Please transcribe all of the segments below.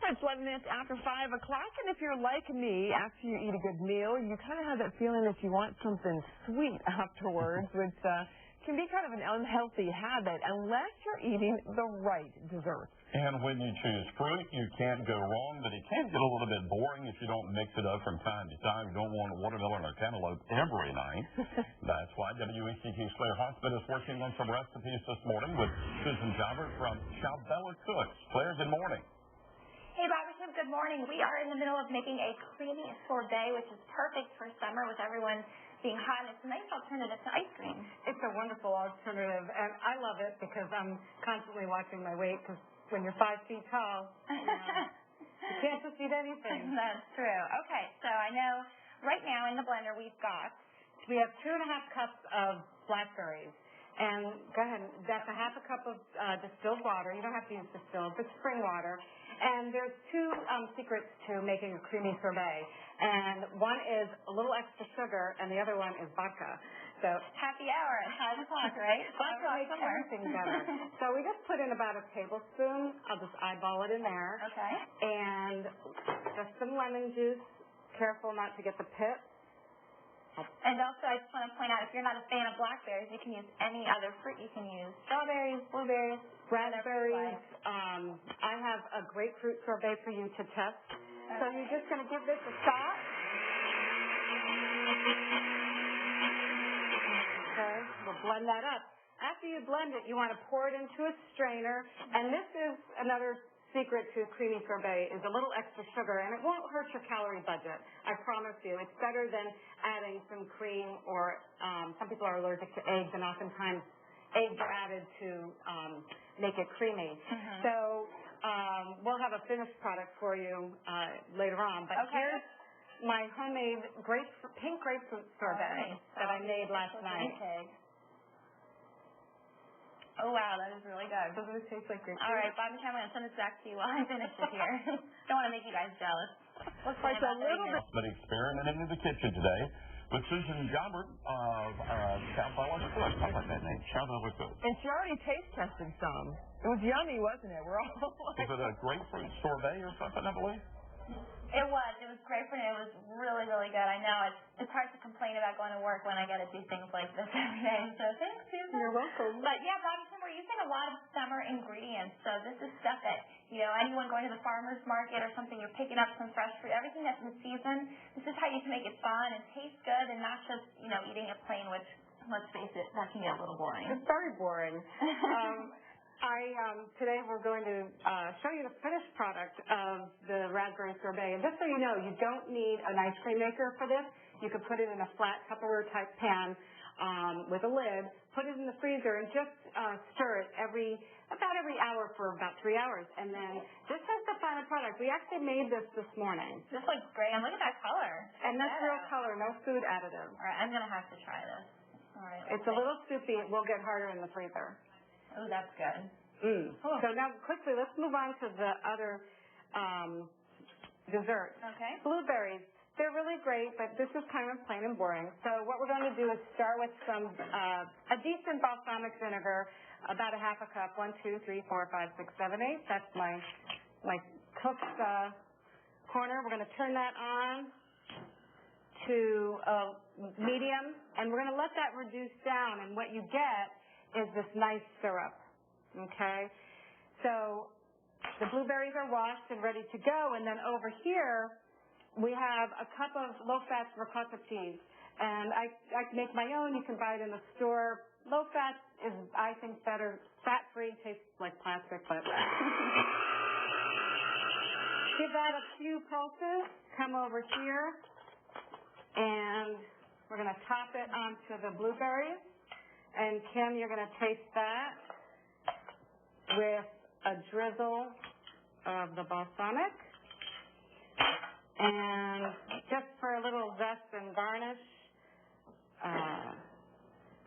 It's 11 minutes after 5 o'clock, and if you're like me, after you eat a good meal, you kind of have that feeling that you want something sweet afterwards, which can be kind of an unhealthy habit unless you're eating the right dessert. And when you choose fruit, you can't go wrong, but it can get a little bit boring if you don't mix it up from time to time. You don't want watermelon or cantaloupe every night. That's why WECT Claire Hospital is working on some recipes this morning with Susan Jobbert from Chabela Cooks. Claire, good morning. Hey, Bob, good morning. We are in the middle of making a creamy sorbet, which is perfect for summer with everyone being hot, and it's a nice alternative to ice cream. It's a wonderful alternative, and I love it because I'm constantly watching my weight, because when you're 5 feet tall, you can't just eat anything. That's true. Okay, so I know right now in the blender we have 2.5 cups of blackberries. And go ahead, that's a half a cup of distilled water. You don't have to use distilled, but spring water. And there's 2 secrets to making a creamy sorbet. And one is a little extra sugar, and the other one is vodka. So happy hour at 5 o'clock, right? Vodka makes everything better. So we just put in about a tablespoon. I'll just eyeball it in there. Okay. And just some lemon juice. Careful not to get the pit. And also, I just want to point out, if you're not a fan of blackberries, you can use any other fruit. You can use strawberries, blueberries, raspberries. I have a grapefruit sorbet for you to test. Okay. So you're just going to give this a shot. Okay, we'll blend that up. After you blend it, you want to pour it into a strainer. And this is another secret to creamy sorbet, is a little extra sugar, and it won't hurt your calorie budget. I promise you. It's better than adding some cream, or some people are allergic to eggs, and oftentimes eggs are added to make it creamy. Mm-hmm. So we'll have a finished product for you later on. But here's my homemade pink grapefruit sorbet that I made last night. Okay. Oh, wow, that is really good. Doesn't it taste like grapefruit? All right, Bob and Cam, I'm going to send this back to you while I finish it here. Don't want to make you guys jealous. Looks like a little bit. But experimenting in the kitchen today with Susan Jobbert of Chabela Cooks. I like that name, Chabela Cooks. And she already taste tested some. It was yummy, wasn't it? We're all like... Was it a grapefruit sorbet or something, I believe? It was grapefruit. It was really, really good. I know it's hard to complain about going to work when I get to do things like this every day. So thanks, Susan. You're welcome. But yeah, Bob, we're using a lot of summer ingredients. So this is stuff that, anyone going to the farmer's market or something, you're picking up some fresh fruit, everything that's in season. This is how you can make it fun and taste good, and not just, eating it plain, which, let's face it, that can get a little boring. It's very boring. Today we're going to show you the finished product of the raspberry sorbet. And just so you know, you don't need an ice cream maker for this. You could put it in a flat Tupperware type pan with a lid, put it in the freezer, and just stir it about every hour for about 3 hours. And then this is the final product. We actually made this morning. This looks great. And look at that color. And that's real color, no food additive. All right, I'm going to have to try this. All right. It's a little soupy. It will get harder in the freezer. Oh, that's good. Oh. So now, quickly, let's move on to the other dessert. Okay. Blueberries. They're really great, but this is kind of plain and boring. So what we're going to do is start with a decent balsamic vinegar, about a half a cup, 1, 2, 3, 4, 5, 6, 7, 8. That's my cooked corner. We're going to turn that on to medium, and we're going to let that reduce down, and what you get is this nice syrup, okay? So the blueberries are washed and ready to go, and then over here we have a cup of low-fat ricotta cheese, and I make my own. You can buy it in the store. Low-fat is, I think, better. Fat-free tastes like plastic, but give that a few pulses. Come over here, and we're going to top it onto the blueberries. And Kim, you're going to taste that with a drizzle of the balsamic. And just for a little zest and garnish,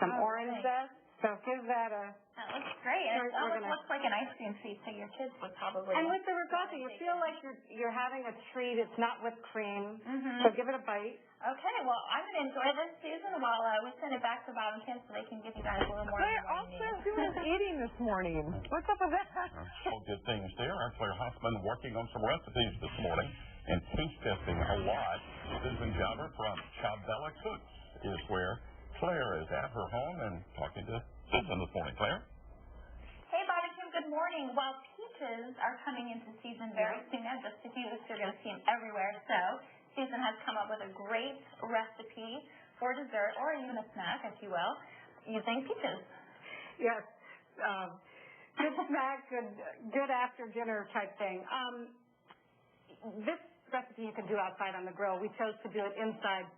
some orange zest. So give that a... That looks great. And it We're almost looks like an ice cream treat, so your kids would probably... And with the risotto, you feel like you're having a treat. It's not whipped cream. So give it a bite. Okay, well, I'm going to enjoy this, Susan, while we send it back to Bob and Kim so they can give you guys a little more. Claire, all Claire's doing is eating this morning. What's up with that? All good things there. Our Claire Hussman working on some recipes this morning and taste testing a lot. Susan Jobber from Chabela Cooks is where Claire is at her home and talking to Susan this morning. Claire? Hey, Bob and Kim, good morning. Well, peaches are coming into season very soon. In just a few weeks, you're going to see them everywhere. So Susan has come up with a great recipe for dessert or even a snack, if you will, using peaches. Yes. Good snack, good after dinner type thing. This recipe you can do outside on the grill. We chose to do it inside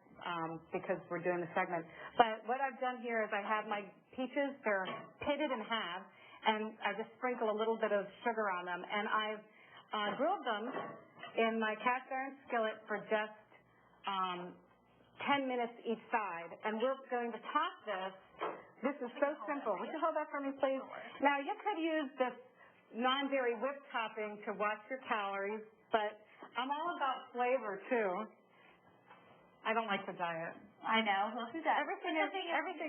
because we're doing the segment. But what I've done here is I have my peaches. They're pitted in half, and I just sprinkle a little bit of sugar on them. And I've grilled them in my cast iron skillet for just 10 minutes each side. And we're going to top this. This is so simple. Would you hold that for me, please? Now, you could use this non-dairy whipped topping to watch your calories, but I'm all about flavor, too. I don't like the diet. I know. Well, who does? Everything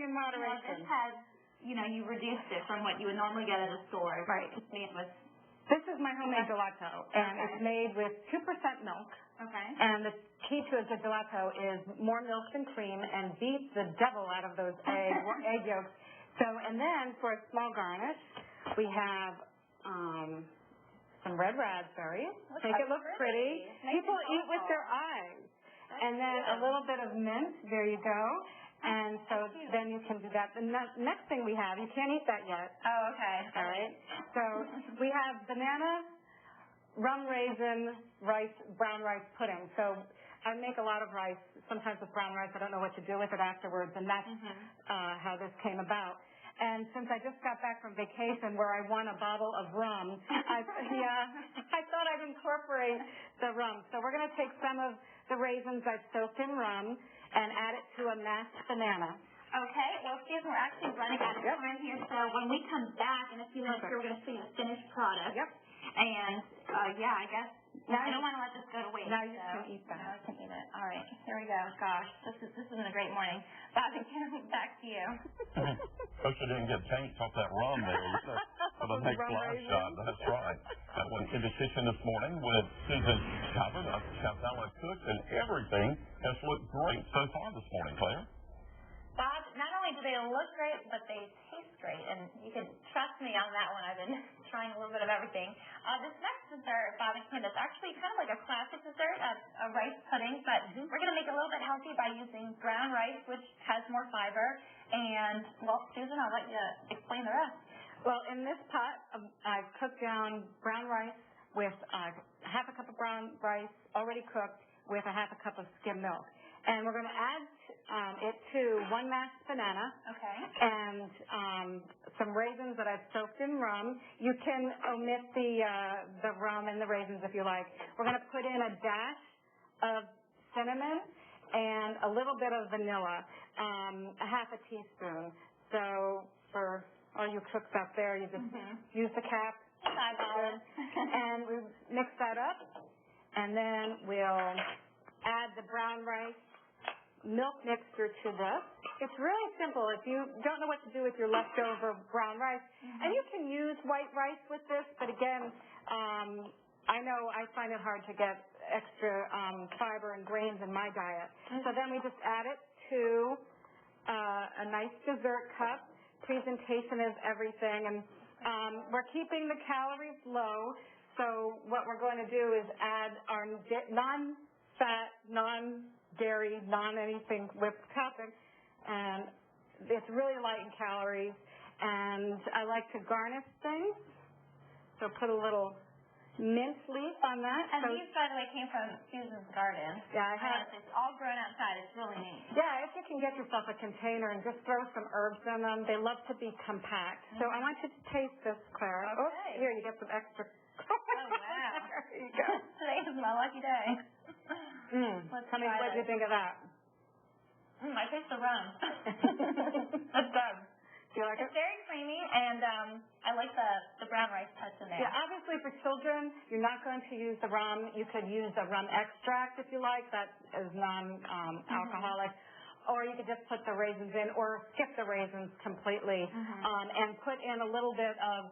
in moderation. This has, you reduced it from what you would normally get at a store. Right. It's made with... This is my homemade gelato, and it's made with 2% milk. Okay. And the key to a good gelato is more milk than cream and beat the devil out of those egg yolks. So, and then for a small garnish, we have some red raspberries. Make it look pretty. People eat with their eyes. And then a little bit of mint. There you go. And so then you can do that. The next thing we have, you can't eat that yet. Oh, okay. All right. So we have banana, rum raisin, brown rice pudding. So I make a lot of rice, sometimes with brown rice. I don't know what to do with it afterwards, and that's how this came about. And since I just got back from vacation where I won a bottle of rum, I thought I'd incorporate the rum. So we're going to take some of the raisins I've soaked in rum and add it to a mashed banana. Okay. Well, Susan, we're actually running out of time here, so when we come back in a few minutes, we're going to see the finished product. Yep. And, I guess I don't want to let this go to waste. Now you can eat that. Now I can eat it. All right. Here we go. Gosh, this has been a great morning. Bob and Kim, back to you. Hope you didn't get paint off that rum there for the next live shot. That's right. That was in the kitchen this morning with Susan Jobber of Chabela Cooks, and everything has looked great so far this morning, Claire. Bob, not only do they look great, but they taste great, and you can trust me on that one. I've been trying a little bit of everything. This next dessert, Bob and Kim, is actually kind of like a classic dessert, a rice pudding, but we're going to make it a little bit healthy by using brown rice, which has more fiber. And, well, Susan, I'll let you explain the rest. Well, in this pot, I've cooked down brown rice with half a cup of brown rice already cooked with a half a cup of skim milk. And we're going to add it to one mashed banana. Okay. And some raisins that I've soaked in rum. You can omit the rum and the raisins if you like. We're going to put in a dash of cinnamon and a little bit of vanilla, a half a teaspoon. So for all you cooks out there, you just use the cap. And we mix that up. And then we'll add the brown rice milk mixture to this. It's really simple. If you don't know what to do with your leftover brown rice, and you can use white rice with this, but again, I know I find it hard to get extra fiber and grains in my diet. So then we just add it to a nice dessert cup. Presentation is everything, and we're keeping the calories low. So what we're going to do is add our non-fat, non-dairy, non-anything whipped topping, and it's really light in calories. And I like to garnish things, so put a little mint leaf on that. And these, by the way, came from Susan's garden. Yeah, I have. It's all grown outside. It's really neat. Yeah, if you can get yourself a container and just throw some herbs in them, they love to be compact. So I want you to taste this, Claire. Okay. Oh, here, you get some extra. Oh, wow. There you go. Today is my lucky day. Tell me what you think of that. I taste the rum. That's good. Do you like it? It's very creamy, and I like the brown rice touch in there. Yeah, obviously for children, you're not going to use the rum. You could use the rum extract if you like. That is non-alcoholic. Or you could just put the raisins in or skip the raisins completely and put in a little bit of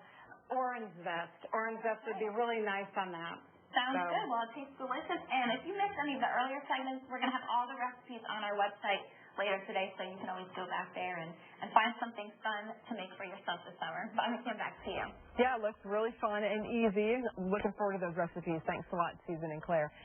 orange zest. Orange zest would be really nice on that. Sounds good. Well, it tastes delicious. And if you missed any of the earlier segments, we're going to have all the recipes on our website later today, so you can always go back there and find something fun to make for yourself this summer. Bonnie, come back to you. Yeah, it looks really fun and easy. Looking forward to those recipes. Thanks a lot, Susan and Claire.